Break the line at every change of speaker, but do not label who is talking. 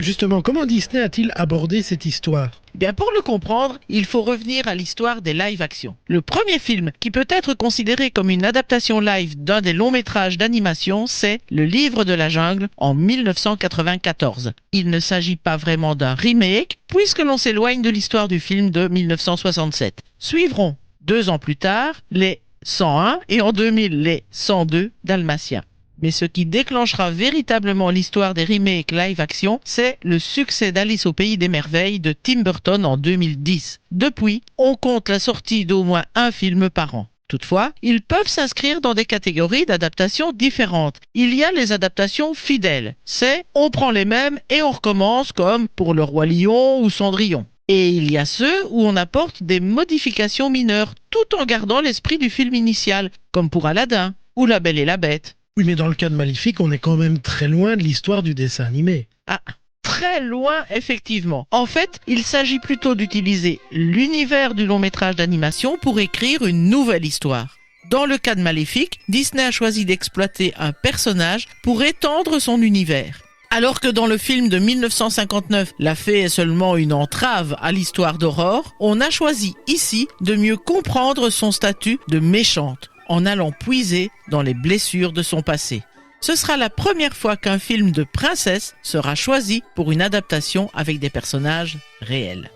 Justement, comment Disney a-t-il abordé cette histoire?
Bien, pour le comprendre, il faut revenir à l'histoire des live-action. Le premier film qui peut être considéré comme une adaptation live d'un des longs métrages d'animation, c'est Le Livre de la Jungle en 1994. Il ne s'agit pas vraiment d'un remake, puisque l'on s'éloigne de l'histoire du film de 1967. Suivront, 2 ans plus tard, les 101 et en 2000 les 102 Dalmatiens. Mais ce qui déclenchera véritablement l'histoire des remakes live-action, c'est le succès d'Alice au Pays des Merveilles de Tim Burton en 2010. Depuis, on compte la sortie d'au moins un film par an. Toutefois, ils peuvent s'inscrire dans des catégories d'adaptations différentes. Il y a les adaptations fidèles. C'est on prend les mêmes et on recommence comme pour Le Roi Lion ou Cendrillon. Et il y a ceux où on apporte des modifications mineures tout en gardant l'esprit du film initial, comme pour Aladdin ou La Belle et la Bête.
Oui, mais dans le cas de Maléfique, on est quand même très loin de l'histoire du dessin animé.
Ah, très loin, effectivement. En fait, il s'agit plutôt d'utiliser l'univers du long métrage d'animation pour écrire une nouvelle histoire. Dans le cas de Maléfique, Disney a choisi d'exploiter un personnage pour étendre son univers. Alors que dans le film de 1959, la fée est seulement une entrave à l'histoire d'Aurore, on a choisi ici de mieux comprendre son statut de méchante, en allant puiser dans les blessures de son passé. Ce sera la première fois qu'un film de princesse sera choisi pour une adaptation avec des personnages réels.